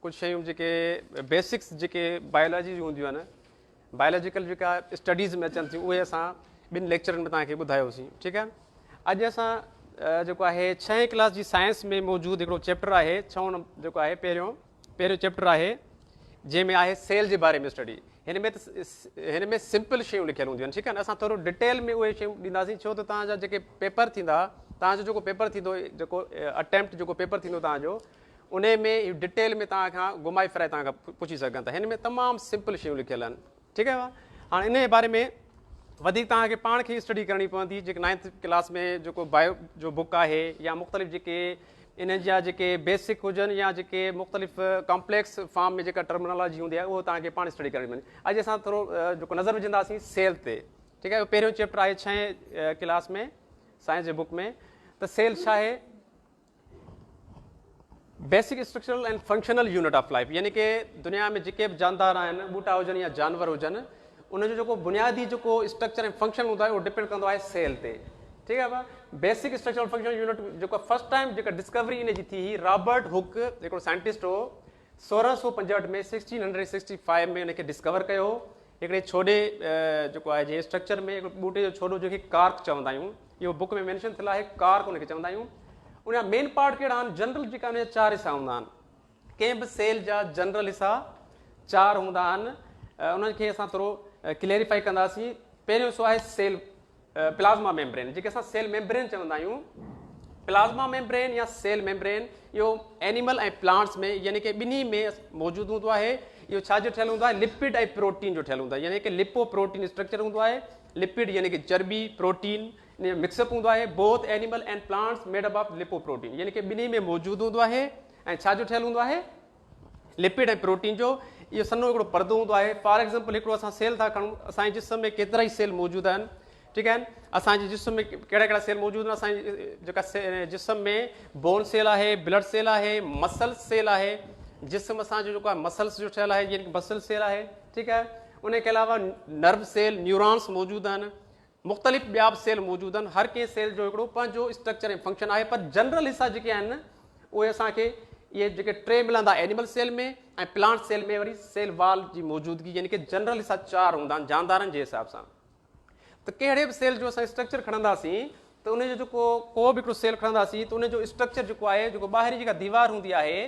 कुछ शयूं जेके बेसिक्स जेके बायोलॉजी जी हूंदियूं आहिनि, बायोलॉजिकल जेका स्टडीज़ में अचनि थियूं, उहे असां ॿिनि लेक्चरनि में तव्हांखे ॿुधायोसीं। ठीकु आहे। अॼु असां जेको आहे 6वीं क्लास जी साइंस में मौजूदु हिकिड़ो चैप्टर आहे, 6 जेको आहे पहिरियों चैप्टर आहे, जंहिंमें आहे सेल जे बारे में स्टडी। हिन में सिंपल शयूं लिखियलु हूंदियूं आहिनि। ठीकु आहे न। असां थोरो डिटेल में उहे शयूं ॾींदासीं, छो त तव्हांजा जेके पेपर थींदा, तव्हांजो जेको पेपर थींदो, जेको अटैम्प्ट जेको पेपर थींदो तव्हांजो, उन में डिटेल में तव्हां खां घुमाए फिराए तव्हां खां पुछी सघनि था। हिन में तमामु सिंपल शयूं लिखियलु आहिनि। ठीकु आहे। हाणे इन जे बारे में वधीक तव्हांखे पाण खे स्टडी करणी पवंदी। जेके 9th क्लास में जेको बायो जो बुक आहे, या मुख़्तलिफ़ जेके इन जा जेके बेसिक हुजनि, या जेके मुख़्तलिफ़ कॉम्प्लेक्स फॉर्म में जेका टर्मिनोलॉजी हूंदी आहे, उहो तव्हांखे पाण स्टडी करणी पवंदी। अॼु असां थोरो जेको नज़र विझंदासीं सेल ते। ठीकु आहे। पहिरियों चैप्टर आहे 6वीं क्लास में साइंस जे बुक में। त सेल छा आहे? Basic structural and functional unit of life, यानी कि दुनिया में जेके बि जानदार आहिनि, ॿूटा हुजनि या जानवर हुजनि, उनजो जेको बुनियादी जेको स्ट्रक्चर ऐं फंक्शन हूंदो आहे, उहो डिपेंड कंदो आहे सेल ते। ठीकु आहे। बेसिक स्ट्रक्चरल फंक्शनल यूनिट जेको फर्स्ट टाइम जेका डिस्कवरी इन जी थी हुई, रॉबर्ट हुक हिकिड़ो साइंटिस्ट हो, 1665 में 1665 में उनखे डिस्कवर कयो। हिकिड़े छोॾे जेको आहे जे स्ट्रक्चर में हिकिड़ो ॿूटे जो छोॾो जेके कार्क चवंदा आहियूं, इहो बुक में मेंशन थियल आहे, कार्क उनखे चवंदा आहियूं। उनजा मेन पार्ट कहिड़ा आहिनि? जनरल जेका उनजा 4 हिसा हूंदा आहिनि। कंहिं बि सेल जा जनरल हिसा 4 हूंदा आहिनि। उनखे असां थोरो क्लैरिफाई कंदासीं। पहिरियों हिसो आहे सेल प्लाज़्मा मेम्ब्रेन, जेके असां सेल मेम्ब्रेन चवंदा आहियूं। प्लाज़्मा मेम्ब्रेन या सेल मेम्ब्रेन इहो एनिमल ऐं प्लांट्स में, यानी कि ॿिन्ही में मौजूदु हूंदो आहे। इहो छाजो ठहियलु हूंदो आहे? लिपिड ऐं प्रोटीन जो ठहियलु हूंदो आहे, यानी कि लिपो प्रोटीन स्ट्रक्चर हूंदो आहे। लिपिड यानी कि चर्बी, प्रोटीन इन जो मिक्सअप हूंदो आहे। Both animal and plants made up of lipo protein, यानी कि ॿिन्ही में मौजूदु हूंदो आहे। ऐं छाजो ठहियलु हूंदो आहे? लिपिड ऐं प्रोटीन जो। इहो सन्हो हिकिड़ो परदो हूंदो आहे। फॉर एग्ज़ाम्पल हिकिड़ो असां सेल था खणूं, असांजे जिस्म में केतिरा ई सेल मौजूदु आहिनि। ठीकु आहे। असांजे जिस्म में कहिड़ा कहिड़ा सेल मौजूदु आहिनि? असांजे जेका जिस्म में बोन सेल आहे, ब्लड सेल आहे, मसल्स सेल आहे। जिस्म असांजो जेको आहे मसल्स जो ठहियलु आहे, यानी कि मसल सेल आहे। ठीकु आहे। उनखे अलावा नर्व सेल, न्यूरॉन्स मौजूदु आहिनि। मुख़्तलिफ़ ॿिया बि सेल मौजूदु आहिनि। हर कंहिं सेल जो हिकिड़ो पंहिंजो स्ट्रक्चर ऐं फंक्शन आहे। पर जनरल हिसा जेके आहिनि उहे असांखे इहे जेके 3 मिलंदा एनिमल सेल में, ऐं प्लांट सेल में वरी सेल वाल जी मौजूदगी, यानी कि जनरल हिसा 4 हूंदा आहिनि जानदारनि जे हिसाब सां। त कहिड़े बि सेल जो असां स्ट्रक्चर खणंदासीं, त उनजो जेको को बि हिकिड़ो सेल खणंदासीं, त उनजो स्ट्रक्चर जेको आहे, जेको ॿाहिरी जेका दीवार हूंदी आहे,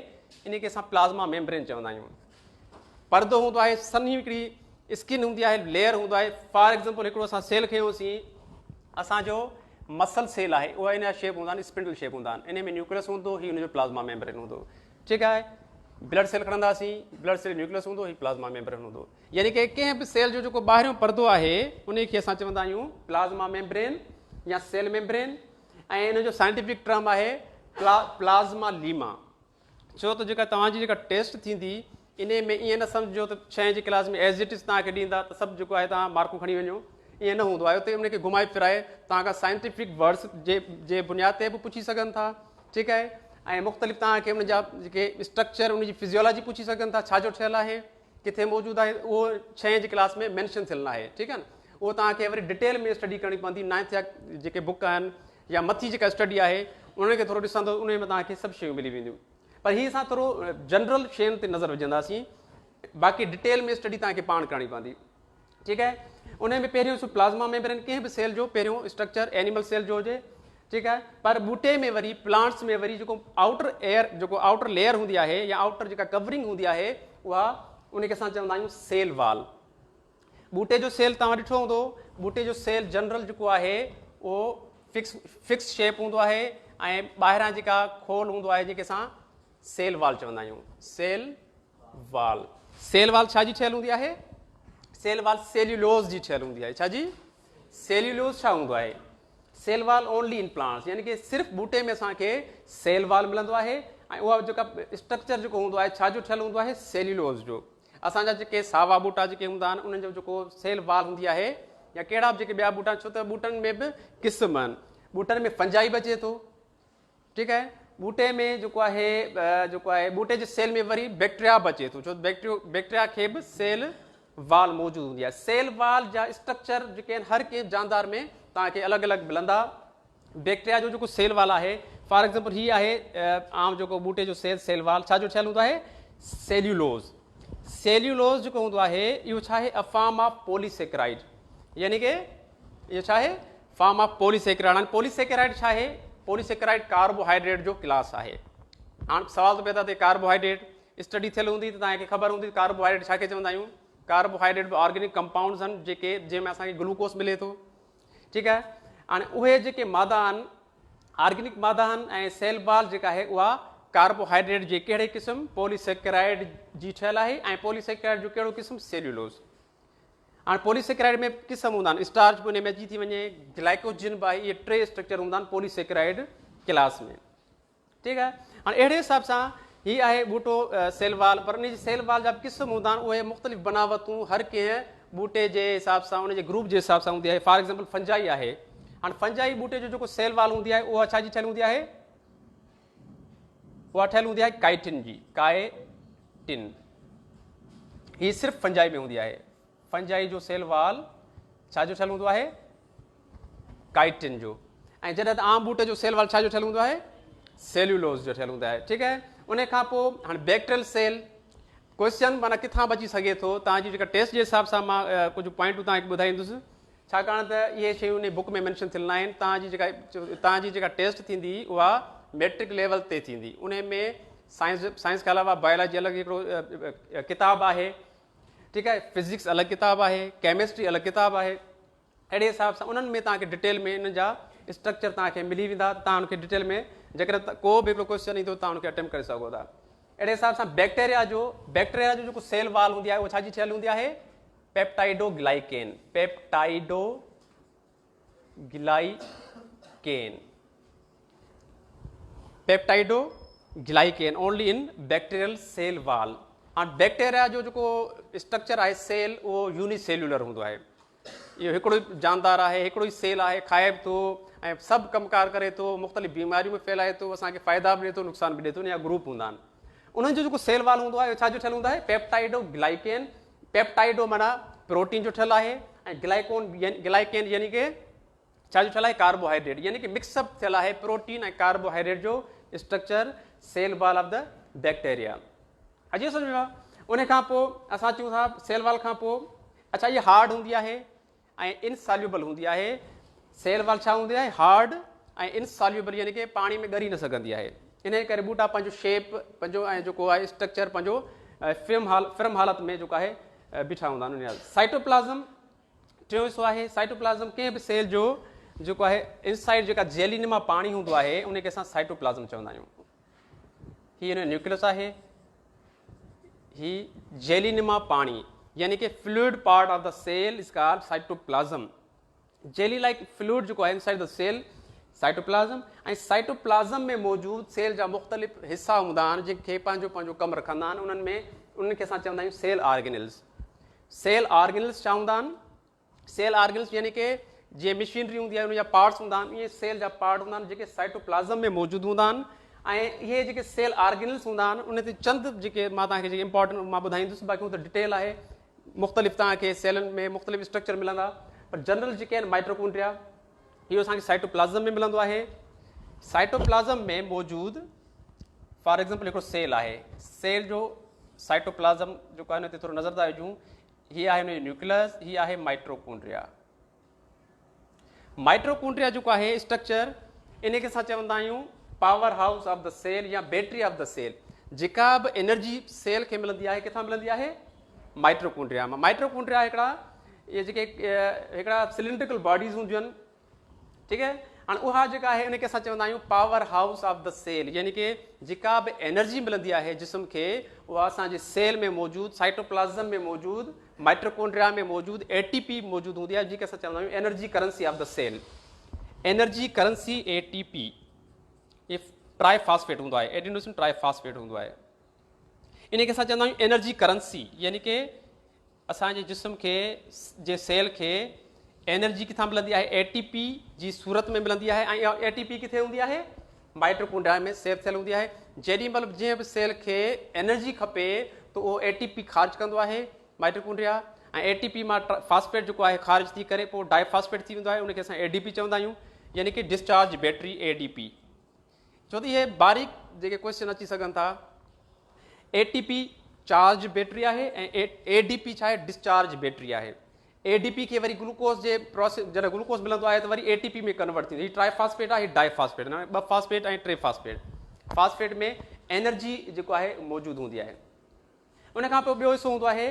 इन खे असां प्लाज़्मा मेम्ब्रेन चवंदा आहियूं। परदो हूंदो आहे, सन्ही हिकिड़ी स्किन हूंदी आहे, लेयर हूंदो आहे। फॉर एग्ज़ाम्पल हिकिड़ो असां सेल खयोंसीं, असांजो मसल सेल आहे, उहा इन जा शेप हूंदा आहिनि, स्पिंडल शेप हूंदा आहिनि। इन में न्यूक्लियस हूंदो, हीउ हुनजो प्लाज़्मा मेम्ब्रेन हूंदो। ठीकु आहे। ब्लड सेल खणंदासीं, ब्लड सेल न्यूक्लियस हूंदो, हीउ प्लाज़्मा मेम्ब्रेन हूंदो। यानी कि कंहिं बि सेल जो जेको ॿाहिरियों परदो आहे, उनखे असां चवंदा आहियूं प्लाज़्मा मेम्ब्रेन या सेल मेम्ब्रेन। ऐं इन जो साइंटिफिक टर्म आहे प्लाज़्मा लीमा। छो त जेका तव्हांजी जेका टेस्ट थींदी, इन में ईअं न सम्झो त 6वीं क्लास में एज़ इट इज़ तव्हांखे ॾींदा त सभु जेको आहे तव्हां मार्कूं खणी वञो, ईअं न हूंदो आहे। उते उनखे घुमाए फिराए तव्हां खां साइंटिफिक वर्ड्स जे बुनियाद ते बि पुछी सघनि था। ठीकु आहे। ऐं मुख़्तलिफ़ तव्हांखे उनजा जेके स्ट्रक्चर, उनजी फिजियोलॉजी पुछी सघनि था, छाजो ठहियलु आहे, किथे मौजूदु आहे, उहो 6वीं क्लास में मेंशन थियलु न आहे। ठीकु आहे न। उहो तव्हांखे वरी डिटेल में स्टडी करणी पवंदी। 9th जा जेके बुक आहिनि या मथी जेका स्टडी आहे, उनखे थोरो ॾिसंदो, उन में तव्हांखे सभु शयूं मिली वेंदियूं। पर हीअ असां थोरो जनरल शयुनि ते नज़र विझंदासीं, बाक़ी डिटेल में स्टडी तव्हांखे पाण करणी पवंदी। ठीकु आहे। उन में पहिरियों प्लाज़्मा मेम्ब्रेन कंहिं बि सेल जो पहिरियों स्ट्रक्चर एनिमल सेल जो हुजे। ठीकु आहे। पर ॿूटे में वरी, प्लांट्स में वरी जेको आउटर एयर, जेको आउटर लेयर हूंदी आहे, या आउटर जेका कवरिंग हूंदी आहे, उहा उनखे असां चवंदा आहियूं सेल वाल। ॿूटे जो सेल तव्हां ॾिठो हूंदो, ॿूटे जो सेल जनरल जेको आहे उहो फिक्स शेप हूंदो आहे, ऐं ॿाहिरां जेका खोल हूंदो आहे, जेके असां सेल वाल चवंदा आहियूं। Cell wall. सेल वाल छाजी ठहियलु हूंदी आहे? सेल वाल सेल्यूलोज़ जी ठहियलु हूंदी आहे। छाजी? सेल्यूलोज़ छा हूंदो आहे? Cell wall only in plants, यानी कि सिर्फ़ु ॿूटे में असांखे सेल वाल मिलंदो आहे। ऐं उहा जेका स्ट्रक्चर जेको हूंदो आहे, छाजो ठहियलु हूंदो आहे? सेल्यूलोज़ जो। असांजा जेके सावा ॿूटा जेके हूंदा आहिनि, उन्हनि जो जेको सेल वाल हूंदी आहे, या कहिड़ा बि जेके ॿिया ॿूटा, छो त ॿूटनि में बि क़िस्म आहिनि। ॿूटनि में फंजाई बि अचे थो। ठीकु आहे। ॿूटे में जेको आहे ॿूटे जे सेल में वरी बैक्टीरिया बि अचे थो, छो बैक्टीरिया खे बि सेल वाल मौजूदु हूंदी आहे। सेल वाल जा स्ट्रक्चर जेके आहिनि हर कंहिं जानदार में तव्हांखे अलॻि अलॻि मिलंदा। बैक्टीरिया जो जेको सेल वाल आहे, फॉर एग्ज़ाम्पल हीअ आहे आम जेको ॿूटे जो सेल वाल छाजो ठहियलु हूंदो आहे? सेल्यूलोज़। सेल्यूलोज़ जेको हूंदो आहे इहो छा आहे, अ फॉर्म ऑफ पॉलीसेकेराइड, यानी कि इहो छा आहे, फॉर्म ऑफ पॉलीसेकेराइड। हाणे पॉलीसेकेराइड छा आहे, पॉलीसेकेराइड कार्बोहाइड्रेट जो क्लास आहे। हाणे सवाल थो पैदा थिए कार्बोहाइड्रेट स्टडी थियल हूंदी त तव्हांखे ख़बर हूंदी कार्बोहाइड्रेट छा खे चवंदा आहियूं। कार्बोहाइड्रेट बि ऑर्गेनिक कंपाउंड्स आहिनि जेके जंहिंमें असांखे ग्लूकोस मिले थो, ठीकु आहे। हाणे उहे जेके मादा आहिनि ऑर्गेनिक मादा आहिनि ऐं सेल वॉल जेका आहे उहा कार्बोहाइड्रेट जे कहिड़े क़िस्म, पॉलीसेकेराइड जी ठहियल आहे ऐं पॉलीसेकेराइड जो कहिड़ो क़िस्म, सेल्यूलोज़। हाणे पॉलीसेकेराइड में क़िस्म हूंदा आहिनि, स्टार्च बि उन में अची थी वञे, ग्लाइकोजिन बि आहे, इहे टे स्ट्रक्चर हूंदा आहिनि पॉलीसेकेराइड क्लास में, ठीकु आहे। हाणे अहिड़े हिसाब सां हीअ आहे ॿूटो सेल वॉल, पर उन जी सेल वॉल जा बि क़िस्म हूंदा आहिनि, उहे मुख़्तलिफ़ बनावतूं हर कंहिं ॿूटे जे हिसाब सां उन जे ग्रुप जे हिसाब सां हूंदी आहे। फॉर एग्ज़ाम्पल फंजाई आहे। हाणे फंजाई ॿूटे जो जेको सेल वॉल हूंदी आहे उहा छाजी ठहियल हूंदी आहे, उहा ठहियल हूंदी आहे काइटिन जी, काइटिन। हीअ सिर्फ़ु फंजाई में हूंदी आहे। फंजाई जो सेल वॉल छाजो ठहियल हूंदो आहे, काइटिन जो। ऐं जॾहिं त आम ॿूटे जो सेल वॉल छाजो ठहियल हूंदो आहे, सेल्यूलोज़ जो ठहियल हूंदो आहे, ठीकु आहे। उन खां पोइ हाणे बैक्टीरियल सेल, क्वेश्चन माना किथां बची सघे थो, तव्हांजी जेका टेस्ट जे हिसाब सां मां कुझु पॉइंटूं तव्हांखे ॿुधाईंदुसि, छाकाणि त इहे शयूं उन बुक में मैंशन थियल न आहिनि। तव्हांजी जेका टेस्ट थींदी उहा मैट्रिक लेवल ते थींदी। उन में साइंस खां अलावा बायोलॉजी अलॻि हिकिड़ो किताबु आहे, ठीकु आहे, फिज़िक्स अलॻि किताबु आहे, केमिस्ट्री अलॻि किताबु आहे। अहिड़े हिसाब सां उन्हनि में तव्हांखे डिटेल में इन जा स्ट्रक्चर तव्हांखे मिली वेंदा, तव्हां उनखे डिटेल में जेकर को बि हिकिड़ो क्वेश्चन ईंदो तव्हां उनखे अटेम्प्ट करे सघो था। अहिड़े हिसाब सां बैक्टीरिया जो जेको सेल वॉल हूंदी आहे उहा छाजी ठहियल हूंदी आहे, peptidoglycan, peptidoglycan only in bacterial cell wall. हाणे बैक्टीरिया जो जेको स्ट्रक्चर आहे सेल उहो यूनिसेल्यूलर हूंदो आहे। इहो हिकिड़ो ई जानदार आहे, हिकिड़ो ई सेल आहे, खाए बि थो ऐं सभु कमकार करे थो, मुख़्तलिफ़ बीमारियूं बि फैलाए थो, असांखे फ़ाइदा बि ॾिए थो, नुक़सान बि ॾिए थो, या ग्रुप हूंदा आहिनि। उन्हनि जो जेको सेल वॉल हूंदो आहे छाजो ठहियल हूंदो आहे, पेप्टाइडोग्लाइकेन। पेप्टाइडो माना प्रोटीन जो ठहियल आहे ऐं ग्लाइकेन यानी कि छाजो ठहियल आहे, कार्बोहाइड्रेट, यानी कि मिक्सअप थियल आहे प्रोटीन ऐं कार्बोहाइड्रेट जो structure cell wall of the bacteria. अची सम्झ में? उन खां पोइ असां चऊं था सेल वॉल खां पोइ अच्छा इहा हार्ड हूंदी आहे ऐं इनसॉल्यूबल हूंदी आहे। सेल वॉल छा हूंदी आहे, हार्ड ऐं इनसॉल्यूबल, यानी कि पाणी में ॻरी न सघंदी आहे। इन करे ॿूटा पंहिंजो शेप पंहिंजो ऐं जेको आहे स्ट्रक्चर पंहिंजो फिल्म हालत में जेको आहे बीठा हूंदा आहिनि। साइटोप्लाज़म टियों हिसो आहे। साइटोप्लाज़म कंहिं बि सेल जो जेको आहे इनसाइड जेका जेलिनिमा पाणी हूंदो आहे उनखे असां साइटोप्लाज़म चवंदा आहियूं। हीअ हिन जो न्यूक्लियस आहे, ही जेलिनिमा पाणी यानी कि fluid part of the cell is called cytoplasm. Jelly like fluid जेको आहे इनसाइड द सेल साइटोप्लाज़म। ऐं साइटोप्लाज़म में मौजूदु सेल जा मुख़्तलिफ़ हिसा हूंदा आहिनि जेके पंहिंजो पंहिंजो कमु रखंदा आहिनि। उन्हनि खे असां चवंदा आहियूं सेल ऑर्गेनल्स। सेल ऑर्गेनल्स छा हूंदा आहिनि, सेल ऑर्गेनल्स यानी कि जीअं मशीनरी हूंदी आहे उन जा पार्ट्स हूंदा आहिनि, इहे सेल जा पार्ट हूंदा आहिनि जेके साइटोप्लाज़म में मौजूदु हूंदा आहिनि। ऐं इहे जेके सेल ऑर्गेनल्स हूंदा आहिनि उन ते चंद जेके मां तव्हांखे जेके इंपॉर्टेंट मां ॿुधाईंदुसि, बाक़ी हू त डिटेल आहे, मुख़्तलिफ़ तव्हांखे सेलनि में मुख़्तलिफ़ स्ट्रक्चर मिलंदा। पर जनरल जेके आहिनि माइट्रोकॉन्ड्रिया इहो असांखे साइटोप्लाज़म में मिलंदो आहे। साइटोप्लाज़म में मौजूदु फॉर एग्ज़ाम्पल हिकिड़ो सेल आहे, सेल जो साइटोप्लाज़म जेको आहे हुन ते थोरो नज़र था विझूं। हीअ आहे हुन जो न्यूक्लियस, हीअ आहे माइट्रोकॉन्ड्रिया। माइट्रोकॉन्ड्रिया जेको आहे स्ट्रक्चर इन खे असां चवंदा आहियूं power house of the cell या बैटरी ऑफ द सेल। जेका बि एनर्जी सेल खे मिलंदी आहे किथां मिलंदी आहे, माइट्रोकॉन्ड्रिया मां। माइट्रोकॉन्ड्रिया हिकिड़ा इहे जेके हिकिड़ा सिलेंड्रिकल बॉडीज़ हूंदियूं आहिनि, ठीकु आहे। हाणे उहा जेका आहे उनखे असां चवंदा आहियूं power house of the cell, यानी कि जेका बि एनर्जी मिलंदी आहे जिस्म खे उहा असांजे सेल में मौजूदु, साइटोप्लाज़म में मौजूदु, माइट्रोकॉन्ड्रिया में मौजूदु ATP मौजूदु हूंदी आहे, जेके असां चवंदा आहियूं energy currency of the cell. Energy currency ATP ये ट्राईफॉस्फेट हूंदो आहे, एडेनोसिन ट्राईफॉस्फेट हूंदो आहे। इन खे असां चवंदा आहियूं एनर्जी करेंसी, यानी कि असांजे जिस्म खे जे सेल खे एनर्जी किथां मिलंदी आहे, ATP जी सूरत में मिलंदी आहे। ऐं इहा ATP किथे हूंदी आहे, माइट्रोकॉन्ड्रिया में सेव थियल हूंदी आहे। जेॾी महिल जीअं बि सेल खे एनर्जी खपे त उहो ATP ख़ारिज कंदो आहे माइट्रोकॉन्ड्रिया, ऐं ATP मां फॉस्फेट जेको आहे ख़ारिज थी करे पोइ डाइफॉस्फेट थी वेंदो आहे, उनखे असां ADP चवंदा आहियूं, यानी कि डिस्चार्ज बैटरी ADP। छो त इहे बारीक जेके क्वेश्चन अची सघनि था, ATP चार्ज बैटरी आहे ऐं ADP छा आहे डिस्चार्ज बैटरी आहे। ADP खे वरी ग्लूकोज जे प्रोसेस जॾहिं ग्लूकोज मिलंदो आहे त वरी ATP में कन्वर्ट थींदो। हीअ ट्राईफॉस्फेट आहे, हीअ डाईफॉस्फेट, 2 फॉस्फेट ऐं 3 फॉस्फेट। फॉस्फेट में एनर्जी जेको आहे मौजूदु हूंदी आहे। उन खां पोइ ॿियो हिसो हूंदो आहे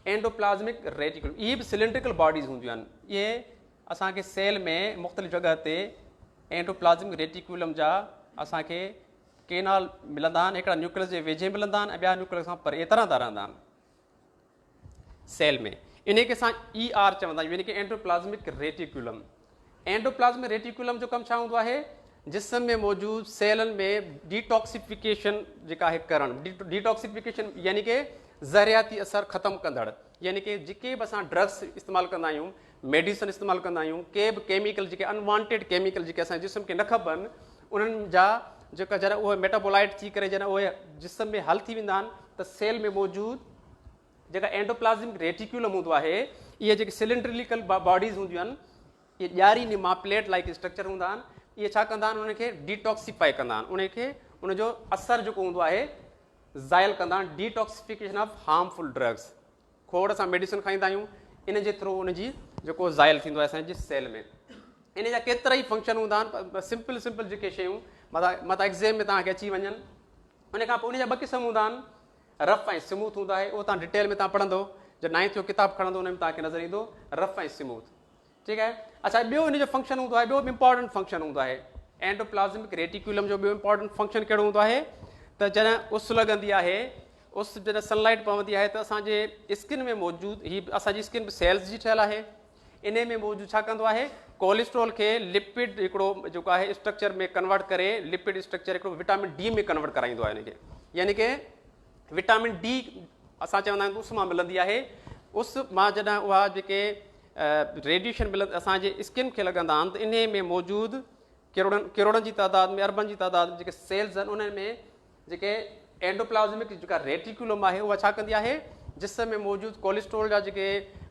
एंडोप्लाज़्मिक रेटिकुलम। इहे बि सिलेंड्रिकल बॉडीज़ हूंदियूं आहिनि। इहे असांखे सेल में मुख़्तलिफ़ जॻह ते एंडोप्लाज़्मिक रेटिकुलम जा असांखे केनाल मिलंदा आहिनि। हिकिड़ा न्यूक्लियस जे वेझे मिलंदा आहिनि ऐं ॿिया न्यूक्लियस खां परे तरंदा रहंदा आहिनि सेल में। इन खे असां ER चवंदा आहियूं, यानी कि एंडोप्लाज़्मिक रेटिकुलम। एंडोप्लाज़्मिक रेटिकुलम जो कमु छा हूंदो आहे? जिस्म में मौजूदु सेलनि में डिटॉक्सिफिकेशन जेका आहे करणु। डिटॉक्सिफिकेशन यानी कि ज़रियाती असर ख़तमु कंदड़, यानी कि जेके बि असां ड्रग्स इस्तेमालु कंदा आहियूं, मेडिसन इस्तेमालु कंदा आहियूं, के बि केमिकल जेके अनवांटेड केमिकल जेके असांजे जिस्म खे न खपनि, उन्हनि जा जेका जॾहिं उहे मेटाबोलाइट थी करे जॾहिं उहे जिस्म में हल थी वेंदा आहिनि त सेल में मौजूदु जेका एंडोप्लाज़्मिक रेटिकुलम हूंदो आहे, इहे जेके सिलेंड्रिकल बॉडीज़ हूंदियूं आहिनि, इहे ॾियारी निमा प्लेट लाइक स्ट्रक्चर हूंदा आहिनि। इहे छा कंदा आहिनि? उनखे डिटॉक्सीफाई कंदा आहिनि, उनखे उनजो असरु जेको हूंदो आहे ज़ाइल कंदा आहिनि। Detoxification of harmful drugs. खोड़ असां मेडिसिन खाईंदा आहियूं, इन जे थ्रू उनजी जेको ज़ाइल थींदो आहे असांजे सेल में। इन जा केतिरा ई फंक्शन हूंदा आहिनि, सिंपल सिंपल जेके शयूं मथां एग्ज़ाम में तव्हांखे अची वञनि। उन खां पोइ उन जा 2 क़िस्म हूंदा आहिनि, रफ़ ऐं स्मूथ हूंदा आहे। उहो तव्हां डिटेल में तव्हां पढ़ंदो, जब 9th जो किताबु खणंदो उन में तव्हांखे नज़र ईंदो रफ़ ऐं स्मूथ। ठीकु आहे। अच्छा, ॿियो इन जो फंक्शन हूंदो आहे, ॿियो बि इंपॉर्टेंट फंक्शन हूंदो आहे। एंडोप्लाज़्मिक रेटिकुलम जो ॿियो इंपॉर्टेंट फंक्शन कहिड़ो हूंदो आहे त जॾहिं उस लॻंदी आहे, उस जॾहिं सनलाइट पवंदी आहे त असांजे स्किन में मौजूदु, हीअ असांजी स्किन सेल्स जी ठहियलु आहे, इन में मौजूदु छा कंदो आहे? कोलेस्ट्रॉल खे लिपिड हिकिड़ो जेको आहे स्ट्रक्चर में कन्वर्ट करे, लिपिड स्ट्रक्चर हिकिड़ो विटामिन D में कन्वर्ट कराईंदो आहे इनखे। यानी कि विटामिन D असां चवंदा आहियूं उस मां मिलंदी आहे। उस मां जॾहिं उहा जेके रेडिएशन मिलंदी असांजे स्किन खे लॻंदा आहिनि त इन में मौजूदु किरोड़नि जी तादाद में, अरबनि जी तादाद में जेके सेल्स आहिनि, उन्हनि में जेके एंडोप्लाज़्मिक जेका रेटिकुलम आहे उहा छा कंदी आहे? जिस्म में मौजूदु कोलेस्ट्रॉल जा जेके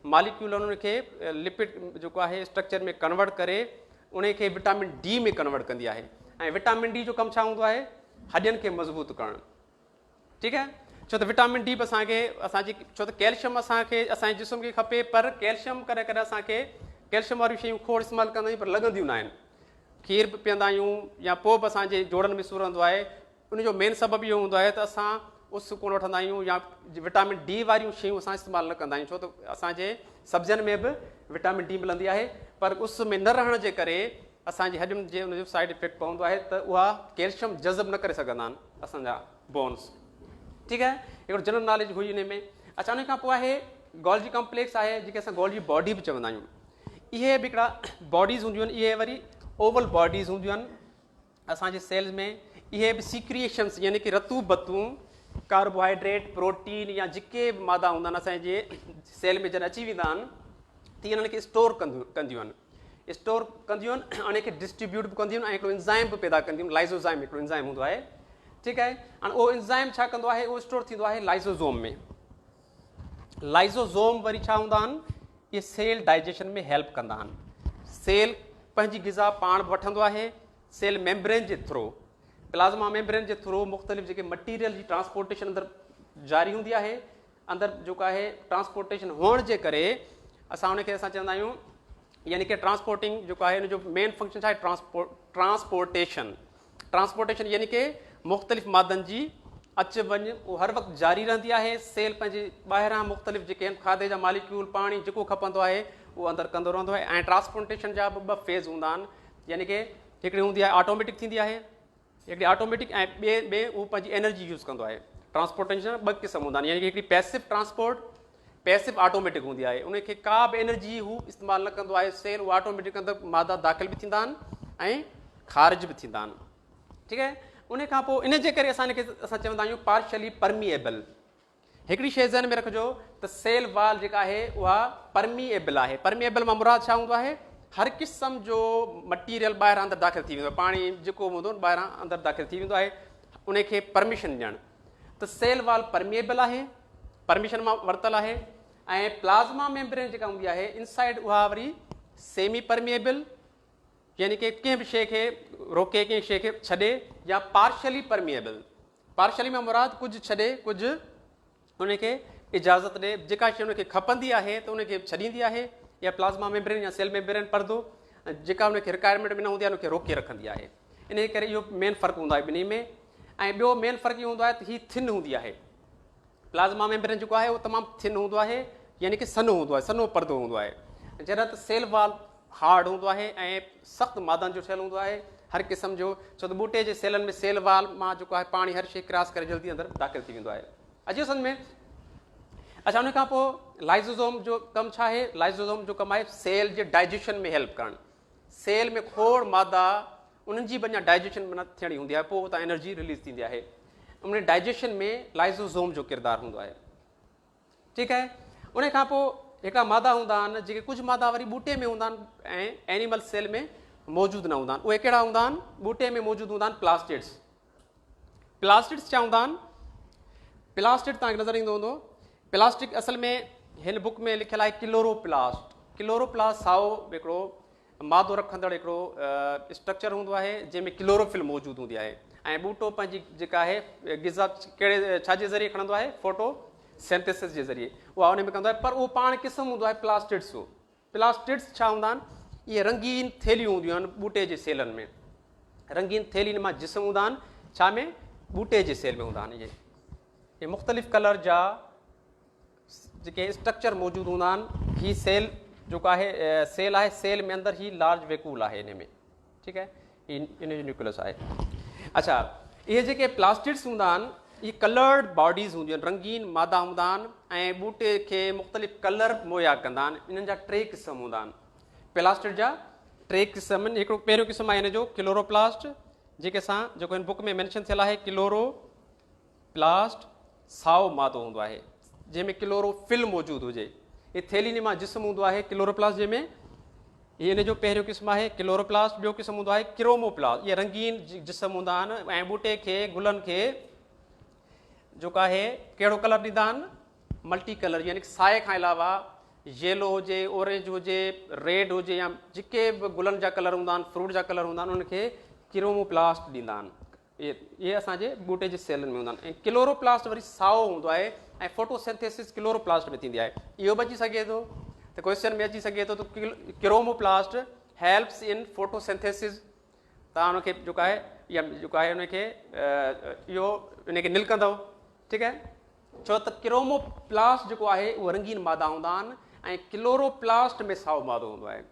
मालिक्यूल आहिनि उनखे लिपिड जेको आहे स्ट्रक्चर में कन्वर्ट करे उनखे विटामिन D में कन्वर्ट कंदी आहे। ऐं विटामिन D जो कमु छा हूंदो आहे? हॾियुनि खे मज़बूत करणु। ठीकु आहे। छो त विटामिन D बि असांजी छो त कैल्शियम असांखे असांजे जिस्म खे खपे, पर कैल्शियम कॾहिं कॾहिं असांखे कैल्शियम वारियूं शयूं खोड़ इस्तेमालु कंदा आहियूं पर लॻंदियूं न आहिनि। खीर बि पीअंदा आहियूं या पोइ बि असांजे जोड़नि में सूर रहंदो आहे। उनजो मेन सबबु इहो हूंदो आहे त असां उस कोन वठंदा आहियूं या विटामिन D वारियूं शयूं असां इस्तेमालु न कंदा आहियूं, छो त असांजे सब्जियुनि में बि विटामिन D मिलंदी आहे, पर उस में न रहण जे करे असांजे हॾियुनि जे उनजो साइड इफेक्ट पवंदो आहे त उहा कैल्शियम जज़ब न करे सघंदा आहिनि असांजा बोन्स। ठीकु आहे। हिकिड़ो जनरल नॉलेज हुई हिन में। अच्छा, उन खां पोइ आहे गोल्जी कॉम्प्लेक्स आहे, जेके असां गोल्जी बॉडी बि चवंदा आहियूं। इहे बि हिकिड़ा बॉडीज़ हूंदियूं आहिनि, इहे वरी ओवल बॉडीज़ हूंदियूं आहिनि असांजे सेल्स में। इहे बि सीक्रिएशंस यानी कि रतूं बतूं, कार्बोहाइड्रेट, प्रोटीन या जेके बि मादा हूंदा आहिनि असांजे सेल में जॾहिं अची वेंदा आहिनि त इन्हनि खे स्टोर कंदियूं आहिनि, स्टोर कंदियूं आहिनि, उनखे डिस्ट्रीब्यूट बि कंदियूं आहिनि ऐं हिकिड़ो इंज़ाइम बि पैदा कंदियूं आहिनि। लाइज़ोज़ाइम हिकिड़ो इंज़ाइम हूंदो आहे। ठीकु आहे। हाणे उहो इंज़ाइम छा कंदो आहे? उहो स्टोर थींदो आहे लाइज़ोज़ोम में। लाइज़ोज़ोम वरी छा हूंदा आहिनि? इहे सेल डाइजेशन में हेल्प कंदा आहिनि। सेल पंहिंजी ग़िज़ा पाण बि वठंदो आहे सेल मेम्ब्रेन जे थ्रू, प्लाज़्मा मेम्ब्रेन जे थ्रू मुख़्तलिफ़ जेके मटीरियल जी ट्रांसपोर्टेशन अंदरि जारी हूंदी आहे। अंदरि जेको आहे ट्रांसपोर्टेशन हुअण जे करे असां उनखे असां चवंदा आहियूं, यानी कि ट्रांसपोर्टिंग जेको आहे हुनजो मेन फंक्शन छा आहे? ट्रांसपोर्टेशन। ट्रांसपोर्टेशन यानी कि मुख़्तलिफ़ मादनि जी अच वञु उहो हर वक़्तु जारी रहंदी आहे। सेल पंहिंजे ॿाहिरां मुख़्तलिफ़ जेके आहिनि खाधे जा मालिक्यूल, पाणी जेको खपंदो आहे उहो अंदरि कंदो रहंदो आहे। ऐं ट्रांसपोर्टेशन जा बि 2 फेज़ हूंदा आहिनि, यानी कि हिकिड़ी हूंदी आहे ऑटोमेटिक थींदी आहे, हिकिड़ी ऑटोमेटिक, ऐं ॿिए उहो पंहिंजी एनर्जी यूज़ कंदो आहे। ट्रांसपोर्टेशन 2 क़िस्म हूंदा आहिनि, यानी कि हिकिड़ी पैसिव ट्रांसपोर्ट, पैसिव ऑटोमेटिक हूंदी आहे। उनखे का बि एनर्जी हू इस्तेमालु न कंदो आहे सेल, उहो ऑटोमेटिक अंदरि मादा दाख़िल बि थींदा आहिनि ऐं ख़ारिज बि थींदा आहिनि। ठीकु आहे। उन खां पोइ इन जे करे असां चवंदा आहियूं पार्शली परमिएबल। हिकिड़ी शइ ज़हन में रखिजो त सेल वाल जेका आहे उहा परमिएबल आहे। परमिएबल मां मुराद छा हूंदो आहे? हर क़िस्म जो मटीरियल ॿाहिरां अंदरि दाख़िल थी वेंदो आहे, पाणी जेको हूंदो ॿाहिरां अंदरि दाख़िल थी वेंदो आहे, उनखे परमिशन ॾियणु। त सेल वाल परमिएबल आहे, परमिशन मां वरितलु आहे। ऐं प्लाज़्मा मेम्ब्रेन जेका हूंदी आहे इनसाइड उहा वरी सेमी परमिएबल, यानी कि कंहिं बि शइ खे रोके, कंहिं शइ खे छॾे, या पार्शली परमिएबल। पार्शली में मुराद कुछ छॾे कुछ उनखे इजाज़त ॾे, जेका शइ उनखे खपंदी आहे त उनखे छॾींदी आहे, या प्लाज़्मा मेम्ब्रेन या सेल मेम्ब्रेन परदो जेका उनखे रिक्वायरमेंट में न हूंदी आहे उनखे रोके रखंदी आहे। इन करे इहो मेन फ़र्क़ु हूंदो आहे ॿिन्ही में। ऐं ॿियो मेन फ़र्क़ु इहो हूंदो आहे त हीअ थिन हूंदी आहे, प्लाज़्मा मेम्ब्रेन जेको आहे उहो तमामु थिन हूंदो आहे, यानी कि सनो हूंदो आहे, सनो परदो हूंदो आहे, जॾहिं त सेल वाल हार्ड हूंदो आहे ऐं सख़्तु मादनि जो ठहियलु हूंदो आहे हर क़िस्म जो, छो त ॿूटे जे सेलनि में सेल वाल मां जेको आहे पाणी हर शइ क्रॉस करे जल्दी अंदरि दाख़िल थी वेंदो आहे। अचे सम्झ में? अच्छा, उन खां पोइ लाइज़ोज़ोम जो कमु छा आहे? लाइज़ोज़ोम जो कमु आहे सेल जे डाइजेशन में हेल्प करणु। सेल में खोड़ मादा उन्हनि जी बि अञा डाइजेशन न थियणी हूंदी आहे, पोइ उतां एनर्जी रिलीज़ थींदी आहे। उन डाइजेशन में लाइज़ोज़ोम जो किरदारु हूंदो आहे। ठीकु आहे। उन खां पोइ हिकिड़ा मादा हूंदा आहिनि जेके कुझु मादा वरी ॿूटे में हूंदा आहिनि ऐं एनिमल सेल में मौजूदु न हूंदा आहिनि। उहे कहिड़ा हूंदा आहिनि? ॿूटे में मौजूदु हूंदा आहिनि प्लास्टिड्स। प्लास्टिड्स छा हूंदा आहिनि? प्लास्टिड तव्हांखे नज़र ईंदो हूंदो। प्लास्टिक असल में हिन बुक में लिखियलु आहे क्लोरोप्लास्ट। क्लोरोप्लास्ट साओ हिकिड़ो मादो रखंदड़ हिकिड़ो स्ट्रक्चर हूंदो आहे जंहिंमें क्लोरोफिल मौजूदु हूंदी आहे। ऐं ॿूटो पंहिंजी जेका आहे ग़िज़ा कहिड़े छाजे ज़रिए खणंदो आहे? फोटोसिंथेसिस जे ज़रिए उहा उन में कंदो आहे। पर उहो पाण क़िस्म हूंदो आहे प्लास्टिड्स जो। प्लास्टिड्स छा हूंदा आहिनि? इहे रंगीन थेलियूं हूंदियूं आहिनि ॿूटे जे सेलनि में। रंगीन थेलियुनि मां जिस्म हूंदा आहिनि, छा में? ॿूटे जे सेल में हूंदा आहिनि। इहे मुख़्तलिफ़ कलर जा जेके स्ट्रक्चर मौजूदु हूंदा आहिनि। हीअ सेल जेको आहे सेल आहे, सेल में अंदरि ही लार्ज वैक्यूल आहे हिन में। ठीकु आहे, इन जो न्यूक्लियस आहे। अच्छा, इहे जेके प्लास्टिड्स हूंदा आहिनि इहे कलर्ड बॉडीज़ हूंदियूं आहिनि, रंगीन मादा हूंदा आहिनि ऐं ॿूटे खे मुख़्तलिफ़ कलर मुहैया कंदा आहिनि। इन्हनि जा टे क़िस्म हूंदा आहिनि। प्लास्टिड जा टे क़िस्म आहिनि। हिकिड़ो पहिरियों क़िस्म आहे हिन जो क्लोरोप्लास्ट, जेके सां जेको हिन बुक में मैंशन थियल आहे क्लोरोप्लास्ट साओ मादो हूंदो आहे जंहिंमें क्लोरोफिल मौजूदु हुजे। हीअ थेलियुनि मां जिस्म हूंदो आहे क्लोरोप्लास्ट जंहिंमें। हीअ हिन जो पहिरियों क़िस्म आहे क्लोरोप्लास्ट। ॿियो क़िस्म हूंदो आहे क्रोमोप्लास्ट। इहे रंगीन जिस्म हूंदा आहिनि ऐं ॿूटे खे गुलनि खे जेको आहे कहिड़ो कलर ॾींदा आहिनि? मल्टी कलर, यानी कि साए खां अलावा येलो हुजे, ऑरेंज हुजे, रेड हुजे, या जेके बि गुलनि जा कलर हूंदा आहिनि, फ्रूट जा कलर हूंदा आहिनि, उनखे क्रोमोप्लास्ट ॾींदा आहिनि। इहे असांजे ॿूटे जे सेलनि में हूंदा आहिनि। ऐं क्लोरोप्लास्ट वरी साओ हूंदो आहे ऐं फोटोसिंथेसिस क्लोरोप्लास्ट में थींदी आहे। इहो बि अची सघे थो त क्वेश्चन में अची सघे थो त क्रोमोप्लास्ट हेल्प्स इन फोटोसिंथेसिस। तव्हां हुनखे जेको आहे या जेको आहे उनखे इहो उनखे निलकंदव। ठीकु आहे, छो त क्रोमोप्लास्ट जेको आहे उहो रंगीन मादा हूंदा आहिनि ऐं क्लोरोप्लास्ट में साओ मादो हूंदो आहे।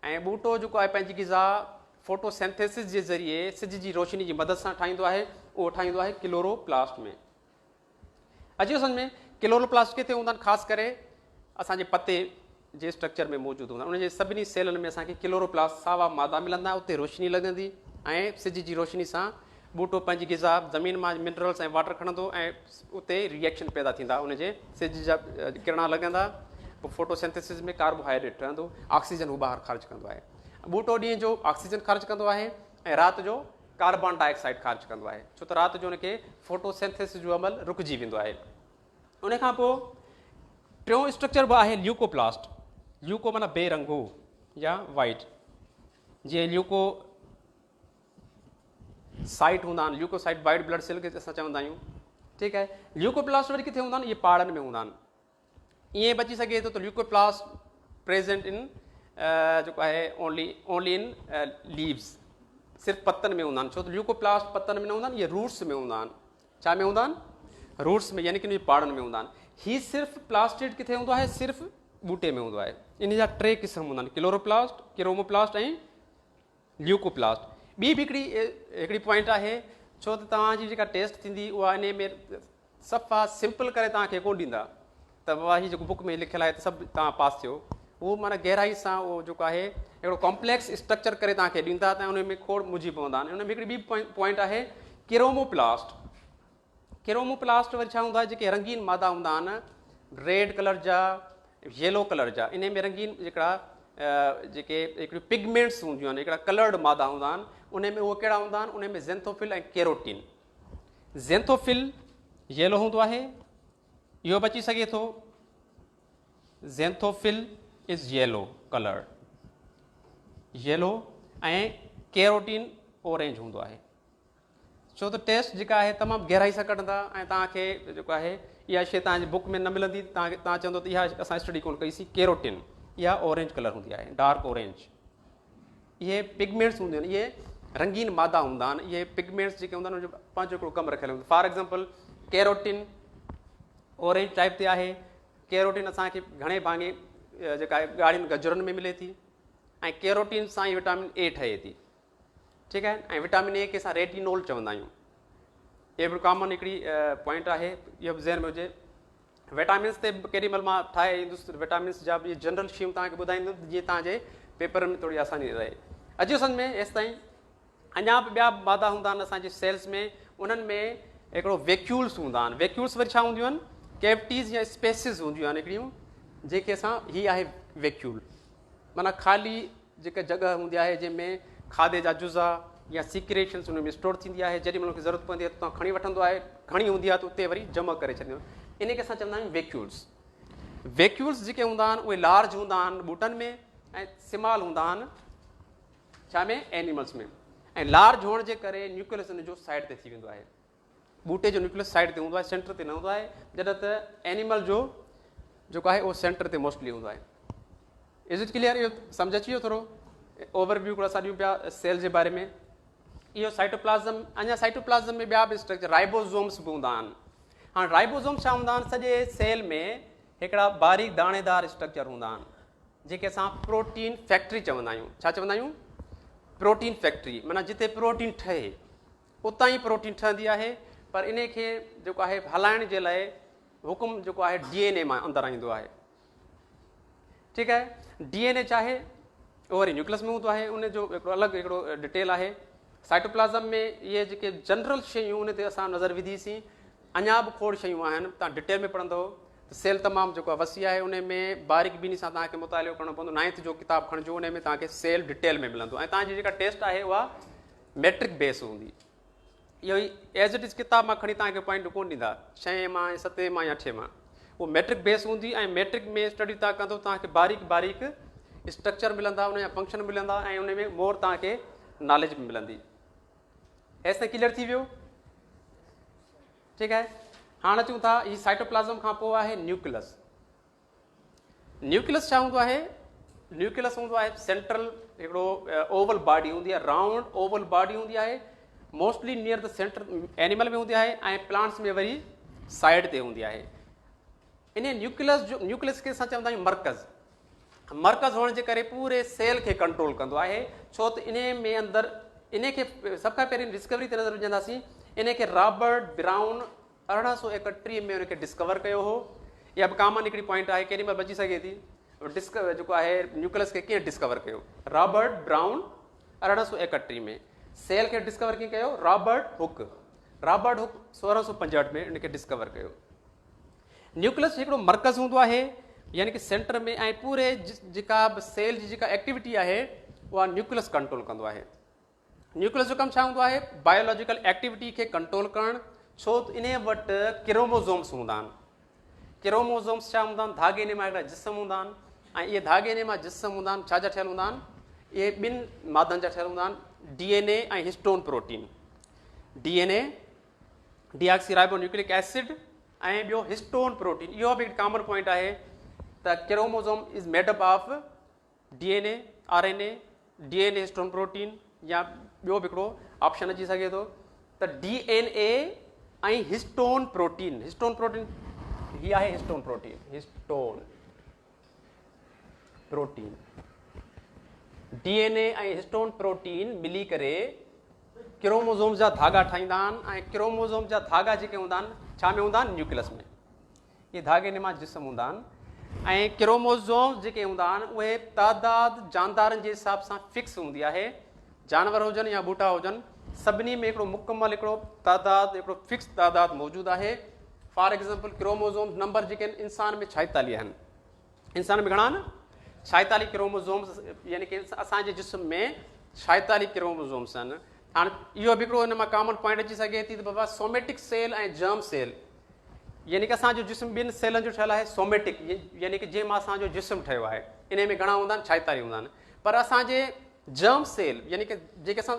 ऐं ॿूटो जेको आहे पंहिंजी ग़िज़ा फोटोसिंथेसिस जे ज़रिए सिज जी रोशनी जी मदद सां ठाहींदो आहे, उहो ठाहींदो आहे क्लोरोप्लास्ट में। अचे सम्झ में? क्लोरोप्लास्ट किथे हूंदा आहिनि? ख़ासि करे असांजे पते जे स्ट्रक्चर में मौजूदु हूंदा आहिनि। उनजे सभिनी सेलनि में असांखे क्लोरोप्लास्ट सावा मादा मिलंदा, उते रोशनी लॻंदी ऐं सिज जी रोशनी सां ॿूटो पंहिंजी ग़िज़ा ज़मीन मां मिनरल्स ऐं वाटर खणंदो ऐं उते रिएक्शन पैदा थींदा, उनजे सिज जा किरणा लॻंदा, पोइ फोटोसिंथेसिस में कार्बोहाइड्रेट ठहंदो, ऑक्सीजन हू ॿाहिरि ख़र्चु कंदो आहे। ॿूटो ॾींहं जो ऑक्सीजन ख़र्चु कंदो आहे ऐं राति जो कार्बन डाइऑक्साइड ख़र्चु कंदो आहे, छो त राति जो उनखे फोटोसिंथेसिस जो अमल रुकिजी वेंदो आहे। उन खां पोइ टियों स्ट्रक्चर बि आहे ल्यूकोप्लास्ट। ल्यूको माना बेरंगो या वाइट। जीअं ल्यूको साइट हूंदा आहिनि, ल्यूकोसाइट वाइट ब्लड सेल खे असां चवंदा आहियूं। ठीकु आहे, ल्यूकोप्लास्ट वरी किथे हूंदा आहिनि? इहे पाड़नि में हूंदा आहिनि। ईअं बची सघे थो त ल्यूकोप्लास्ट प्रेज़ेंट इन जेको आहे ओनली इन लीव्स, सिर्फ़ु पतनि में हूंदा आहिनि, छो त ल्यूकोप्लास्ट पतनि में न हूंदा आहिनि, इहे रूट्स में हूंदा आहिनि। छा में हूंदा आहिनि? रूट्स में, यानी कि पाड़नि में हूंदा आहिनि। हीअ सिर्फ़ु प्लास्टिड किथे हूंदो आहे? सिर्फ़ु ॿूटे में हूंदो आहे। इन जा टे क़िस्म हूंदा आहिनि, क्लोरोप्लास्ट, क्रोमोप्लास्ट ऐं ल्यूकोप्लास्ट। ॿी बि हिकिड़ी पॉइंट आहे, छो त तव्हांजी जेका टेस्ट थींदी उहा इन में सफ़ा सिंपल करे तव्हांखे कोन ॾींदा त उहा हीअ जेको बुक में लिखियलु आहे त सभु तव्हां पास थियो। उहो माना गहराई सां उहो जेको आहे हिकिड़ो कॉम्प्लेक्स स्ट्रक्चर करे तव्हांखे ॾींदा त उन में खोड़ मुंझी पवंदा आहिनि। उन में हिकिड़ी ॿी पॉइंट आहे क्रोमोप्लास्ट। क्रोमोप्लास्ट वरी छा हूंदो आहे? जेके रंगीन मादा हूंदा आहिनि, रेड कलर जा, येलो कलर जा, इन में रंगीन हिकिड़ा जेके हिकिड़ियूं पिगमेंट्स हूंदियूं आहिनि, हिकिड़ा कलर्ड मादा हूंदा आहिनि, उन में उहे कहिड़ा हूंदा आहिनि? उन में ज़ेंथोफिल ऐं केरोटीन। ज़ेंथोफिल येलो हूंदो आहे, इहो बची सघे थो। ज़ेंथोफिल इज़ येलो कलर, येलो, ऐं केरोटीन ऑरेंज हूंदो आहे। छो त टेस्ट जेका आहे तमामु गहराई सां कढंदा ऐं तव्हांखे जेको आहे इहा शइ तव्हांजी बुक में न मिलंदी, तव्हां चवंदो त इहा असां स्टडी कोन कईसीं। केरोटिन, इहा ऑरेंज कलर हूंदी आहे, डार्क ऑरेंज। इहे पिगमेंट्स हूंदियूं आहिनि, इहे रंगीन मादा हूंदा आहिनि। इहे पिगमेंट्स जेके हूंदा आहिनि उनजो पंहिंजो हिकिड़ो कमु रखियलु हूंदो। For example carotene orange type ते आहे। केरोटिन असांखे घणे भाङे जेका आहे ॻाढ़ियुनि गजरुनि में मिले थी ऐं केरोटिन सां ई विटामिन ए ठहे थी, ठीकु आहे। ऐं विटामिन ए खे असां रेटिनोल चवंदा आहियूं। इहे बि कॉमन हिकिड़ी पॉइंट आहे, इहो बि ज़हन में हुजे। विटामिन्स ते केॾी महिल मां ठाहे ईंदुसि, विटामिन्स जा बि जनरल शयूं तव्हांखे ॿुधाईंदुमि जीअं तव्हांजे पेपर में थोरी आसानी रहे। अॼु सम्झ में हेसि ताईं अञा बि ॿिया मादा हूंदा आहिनि असांजे सेल्स में, उन्हनि में हिकिड़ो वैक्यूल्स हूंदा आहिनि। वैक्यूल्स वरी छा हूंदियूं आहिनि? कैविटीज़ या स्पेसिस हूंदियूं आहिनि हिकिड़ियूं, जेके असां हीअ आहे वैक्यूल, माना ख़ाली जेका जॻह हूंदी आहे जंहिंमें खाधे जा जुज़ा या सीक्रेशन्स उन में स्टोर थींदी आहे। जेॾी महिल ज़रूरत पवंदी आहे त तव्हां खणी वठंदो आहे, खणी हूंदी आहे त उते वरी जमा करे छॾींदो। इन खे असां चवंदा आहियूं वैक्यूल्स। वैक्यूल्स जेके हूंदा आहिनि उहे लार्ज हूंदा आहिनि ॿूटनि में ऐं स्मॉल हूंदा आहिनि छा में? एनिमल्स में। ऐं लार्ज हुअण जे करे न्यूक्लियस उन जो साइड ते थी वेंदो आहे। ॿूटे जो न्यूक्लियस साइड ते हूंदो आहे, सेंटर ते न हूंदो आहे, जॾहिं त एनिमल जो जेको आहे उहो सेंटर ते मोस्टली हूंदो आहे। Is it clear? इहो सम्झ अची वियो? थोरो ओवरव्यू हिकिड़ो असां ॾियूं पिया सेल जे बारे में। इहो साइटोप्लाज़म, अञा साइटोप्लाज़म में ॿिया बि स्ट्रक्चर राइबोज़ोम्स बि हूंदा आहिनि। हाणे राइबोज़ोम्स छा हूंदा आहिनि? सॼे सेल में हिकिड़ा बारीक दाणेदार स्ट्रक्चर हूंदा आहिनि जेके असां प्रोटीन फैक्ट्री चवंदा आहियूं। छा चवंदा आहियूं? प्रोटीन फैक्ट्री, माना जिते प्रोटीन ठहे उतां ई प्रोटीन ठहंदी आहे। पर इन खे जेको आहे हलाइण जे लाइ हुकुम जेको आहे DNA मां अंदरि ईंदो आहे, ठीकु आहे। DNA चाहे उहो वरी न्यूक्लियस में हूंदो आहे, उनजो हिकिड़ो अलॻि हिकिड़ो डिटेल आहे। साइटोप्लाज़म में इहे जेके जनरल शयूं उन ते असां नज़र विधीसीं। अञा बि खोड़ शयूं आहिनि, तव्हां डिटेल में पढ़ंदो त सेल तमामु जेको आहे वसी आहे। उन में बारीक बीनी सां तव्हांखे मुतालियो करिणो पवंदो। 9th जो किताबु खणिजो, उन में तव्हांखे सेल डिटेल में मिलंदो ऐं तव्हांजी जेका टेस्ट आहे उहा मैट्रिक बेस हूंदी। इहो ई एज़ इट इज़ किताब मां खणी तव्हांखे पॉइंट कोन ॾींदा 6 मां 7 मां या 6 मां, उहो मैट्रिक बेस हूंदी। ऐं मैट्रिक में स्टडी तव्हां कंदो तव्हांखे बारीक बारीक स्ट्रक्चर मिलंदा, उन जा फंक्शन मिलंदा ऐं उन में मोर तव्हांखे नॉलेज बि मिलंदी। ऐसे क्लियर थी वियो? ठीकु आहे। हाणे अचूं था ही साइटोप्लाज़म खां पोइ आहे न्यूक्लियस। न्यूक्लियस छा हूंदो आहे? न्यूक्लियस हूंदो आहे सेंट्रल हिकिड़ो ओवल बॉडी हूंदी आहे, राउंड ओवल बॉडी हूंदी आहे। Mostly near the centre animal में हूंदी आहे ऐं प्लांट्स में वरी साइड ते हूंदी आहे। इन न्यूक्लियस खे असां चवंदा आहियूं मर्कज़। मर्कज़ हुअण जे करे पूरे सेल खे कंट्रोल कंदो आहे। छो त इन में अंदरि इन खे सभ खां पहिरीं डिस्कवरी ते नज़र विझंदासीं। इन खे रॉबर्ट ब्राउन 1831 में उनखे डिस्कवर कयो हो। इहा बि कॉमन हिकिड़ी पॉइंट आहे, केॾी महिल बची सघे थी। जेको आहे न्यूक्लियस खे कीअं डिस्कवर कयो? रॉबर्ट ब्राउन 1831 में। सेल खे डिस्कवर कीअं कयो? रॉबर्ट हुक 1665 में उनखे डिस्कवर कयो। न्यूक्लियस हिकिड़ो मर्कज़ हूंदो आहे, यानी कि सेंटर में, ऐं पूरे जेका बि सेल जी जेका एक्टिविटी आहे उहा न्यूक्लियस कंट्रोल कंदो आहे। न्यूक्लियस जो कमु छा हूंदो आहे? बायोलॉजिकल एक्टिविटी खे कंट्रोल करणु। छो त इन वटि क्रोमोज़ोम्स हूंदा आहिनि। क्रोमोज़ोम्स छा हूंदा आहिनि? धागे ने मां हिकिड़ा जिस्म हूंदा आहिनि ऐं इहे धागे ने मां जिस्म हूंदा आहिनि। छा जा ठहियल हूंदा आहिनि? इहे 2 मादनि जा ठहियल हूंदा आहिनि, DNA ऐं histone protein. DNA deoxyribonucleic acid ऐं ॿियो हिस्टोन प्रोटीन। इहो बि हिकु कॉमन पॉइंट आहे त chromosome is made up of DNA, RNA, DNA histone protein, या ॿियो बि हिकिड़ो ऑप्शन अची सघे थो त DNA ऐं हिस्टोन प्रोटीन। हिस्टोन प्रोटीन हीअ आहे histone protein. Histone protein DNA ऐं हिस्टोन प्रोटीन मिली करे क्रोमोज़ोम जा धागा ठाहींदा आहिनि ऐं क्रोमोज़ोम जा धागा जेके हूंदा आहिनि छा में हूंदा आहिनि? न्यूक्लियस में। इहे धागे ने मां जिस्म हूंदा आहिनि ऐं क्रोमोज़ोम जेके हूंदा आहिनि उहे तादाद जानदारनि जे हिसाब सां फिक्स हूंदी आहे। जानवर हुजनि या ॿूटा हुजनि, सभिनी में हिकिड़ो मुकमल हिकिड़ो तादाद, हिकिड़ो फिक्स तादाद मौजूदु आहे। फॉर एग्ज़ाम्पल क्रोमोज़ोम नंबर जेके आहिनि इंसान में 46 आहिनि। इंसान में घणा आहिनि? 46 क्रोमोज़ोम्स, यानी कि असांजे जिस्म में 46 क्रोमोज़ोम्स आहिनि। हाणे इहो बि हिकिड़ो हिन मां कॉमन पॉइंट अची सघे थी त बाबा सोमेटिक सेल ऐं जर्म सेल, यानी कि असांजो जिस्म 2 सेलनि जो ठहियलु आहे। सोमेटिक यानी कि जंहिं मां असांजो जिस्म ठहियो आहे, इन में घणा हूंदा आहिनि? 46 हूंदा आहिनि। पर असांजे जर्म सेल, यानी कि जेके असां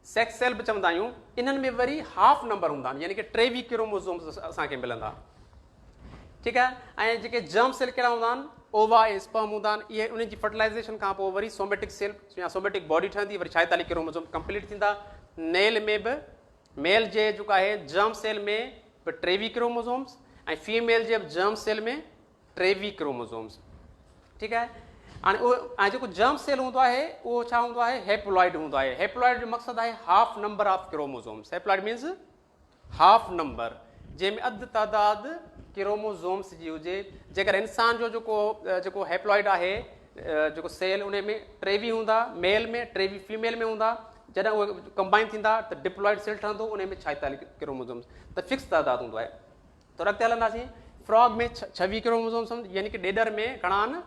सेक्स सेल बि चवंदा आहियूं, इन्हनि में वरी हाफ नंबर हूंदा आहिनि, यानी कि 23 क्रोमोसोम्स असांखे मिलंदा। ठीकु आहे। ऐं जेके जर्म सेल कहिड़ा हूंदा आहिनि, ओवा ऐं स्पर्म हूंदा आहिनि, इहे उन्हनि जी फर्टिलाइज़ेशन खां पोइ वरी सोमेटिक सेल या सोमेटिक बॉडी ठहंदी, वरी 46 क्रोमोसोम कंप्लीट थींदा। नेल में बि मेल जे जेको आहे जर्म सेल में बि 23 क्रोमोसोम्स ऐं फीमेल जे जर्म सेल में 23 क्रोमोसोम्स। ठीकु आहे। हाणे उहो ऐं जेको जर्म सेल हूंदो आहे उहो छा हूंदो आहे, हेप्लॉइड हूंदो आहे। हेप्लॉइड जो मक़सदु आहे half number of chromosomes. Haploid means half number, जंहिंमें अधु तइदाद क्रोमोसोम्स जी हुजे। जेकर इंसान जो जेको हेप्लॉइड आहे जेको सेल, उन में 23 हूंदा मेल में, 23 फीमेल में हूंदा। जॾहिं उहे कंबाइन थींदा त डिप्लॉइड सेल ठहंदो, उन में 46 क्रोमोसोम्स, त फिक्स तइदाद हूंदो आहे। त अॻिते हलंदासीं। फ्रॉग में 26 क्रोमोसोम्स आहिनि, यानी कि ॾेडर में घणा आहिनि,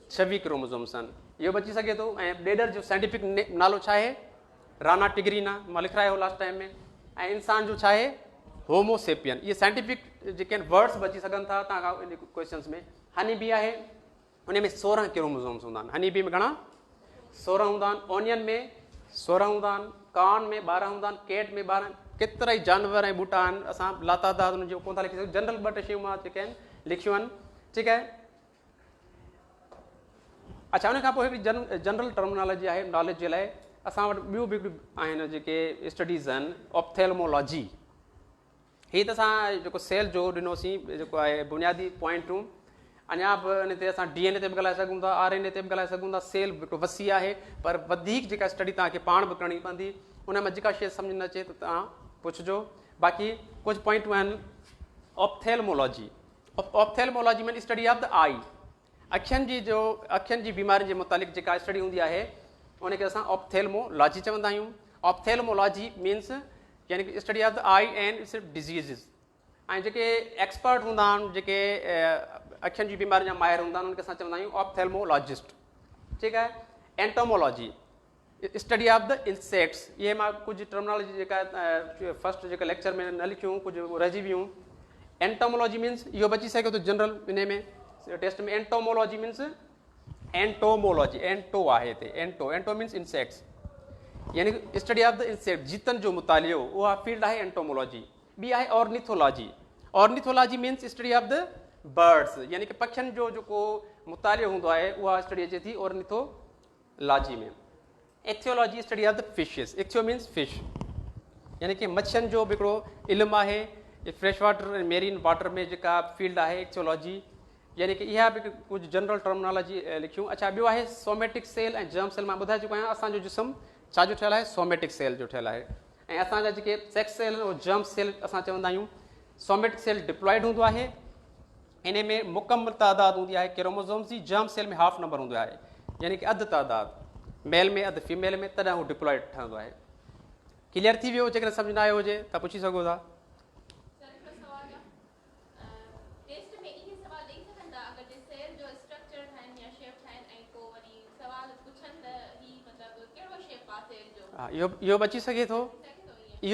26 क्रोमोसोम्स आहिनि। इहो बची सघे थो। ऐं ॾेडर जो साइंटिफिक नालो छा आहे, राना टिगरीना, मां लिखायो हो लास्ट टाइम में। ऐं इंसान जो छा आहे, होमोसेपियन। इहे साइंटिफिक जेके आहिनि वर्ड्स बची सघनि था तव्हां खां क्वेश्चन्स में। हनी बी आहे, उन में 16 क्रोमोसोम्स हूंदा आहिनि। हनी बी में घणा, 16 हूंदा आहिनि। ओनियन में 16 हूंदा आहिनि। कॉर्न में 12 हूंदा आहिनि। केट में 12। केतिरा ई जानवर ऐं ॿूटा आहिनि, असां लातादाद उन्हनि जो कोन था लिखी सघूं। जनरल 2 टे शयूं मां जेके आहिनि लिखियूं आहिनि। ठीकु आहे। अच्छा, उन खां पोइ हिकिड़ी जनरल टर्मिनोलॉजी आहे नॉलेज जे लाइ। असां वटि ॿियूं बि आहिनि जेके स्टडीज़ आहिनि, ऑप्थेल्मोलॉजी। हीअ त असां जेको सेल जो ॾिनोसीं जेको आहे बुनियादी पॉइंटूं। अञा बि इन ते असां DNA ते बि ॻाल्हाए सघूं था, RNA ते बि ॻाल्हाए सघूं था। सेल हिकिड़ो वसी आहे, पर वधीक जेका स्टडी तव्हांखे पाण बि करणी पवंदी। उन में जेका शइ सम्झ न अचे त तव्हां पुछिजो। बाक़ी कुझु पॉइंटूं आहिनि। ऑप्थेल्मोलॉजी, ऑप्थेल्मोलॉजी में स्टडी ऑफ द आई, अखियुनि जी बीमारियुनि जे मुतालिक़ जेका स्टडी हूंदी आहे उनखे असां ऑप्थेल्मोलॉजी चवंदा आहियूं। ऑप्थेल्मोलॉजी मीन्स यानी कि study of the eye and its diseases. ऐं जेके एक्सपर्ट हूंदा आहिनि, जेके अखियुनि जी बीमारियुनि जा माहिर हूंदा आहिनि, उनखे असां चवंदा आहियूं ऑप्थेल्मोलॉजिस्ट। ठीकु आहे। Entomology, study of the insects. इहे मां कुझु टर्मिनोलॉजी जेका फर्स्ट जेका लेक्चर में न लिखियूं, कुझु रहिजी वियूं। एंटोमोलॉजी मीन्स इहो बची सघे थो जनरल इन में टेस्ट में। एंटोमोलॉजी मीन्स एंटोमोलॉजी, एंटो आहे हिते, एंटो मीन्स इंसेक्ट्स, यानी कि स्टडी ऑफ द इंसेक्ट, जीतनि जो मुतालियो, उहा फील्ड आहे एंटोमोलॉजी। ॿी आहे ornithology. Ornithology means study of the birds, यानी कि पखियुनि जो जेको मुतालियो हूंदो आहे उहा स्टडी अचे थी ऑर्निथोलॉजी में। Ichthyology, study of the fishes. Ichthyo means fish, यानी कि मच्छियुनि जो बि हिकिड़ो इल्मु आहे। फ्रेश वाटर ऐं मेरीन वाटर में जेका फील्ड आहे एक्थियोलॉजी, यानी कि इहा बि कुझु जनरल टर्मिनोलॉजी लिखियूं। अच्छा, ॿियो आहे सोमेटिक सेल ऐं जर्म सेल। मां ॿुधाए चुको आहियां असांजो जिस्म छाजो ठहियलु आहे, सोमेटिक सेल जो ठहियलु आहे। ऐं असांजा जेके सेक्स सेल आहिनि उहे जर्म सेल असां चवंदा आहियूं। सोमेटिक सेल डिप्लॉइड हूंदो आहे, इन में मुकमल तइदाद हूंदी आहे क्रोमोसोम्स जी। जर्म सेल में हाफ नंबर हूंदो आहे, यानी कि अधु तइदाद, मेल में अधु फीमेल में, तॾहिं उहो डिप्लॉइड ठहंदो आहे। क्लियर थी वियो? जेकॾहिं सम्झ न आयो हुजे त पुछी सघो था। हा, इहो बची सघे थो।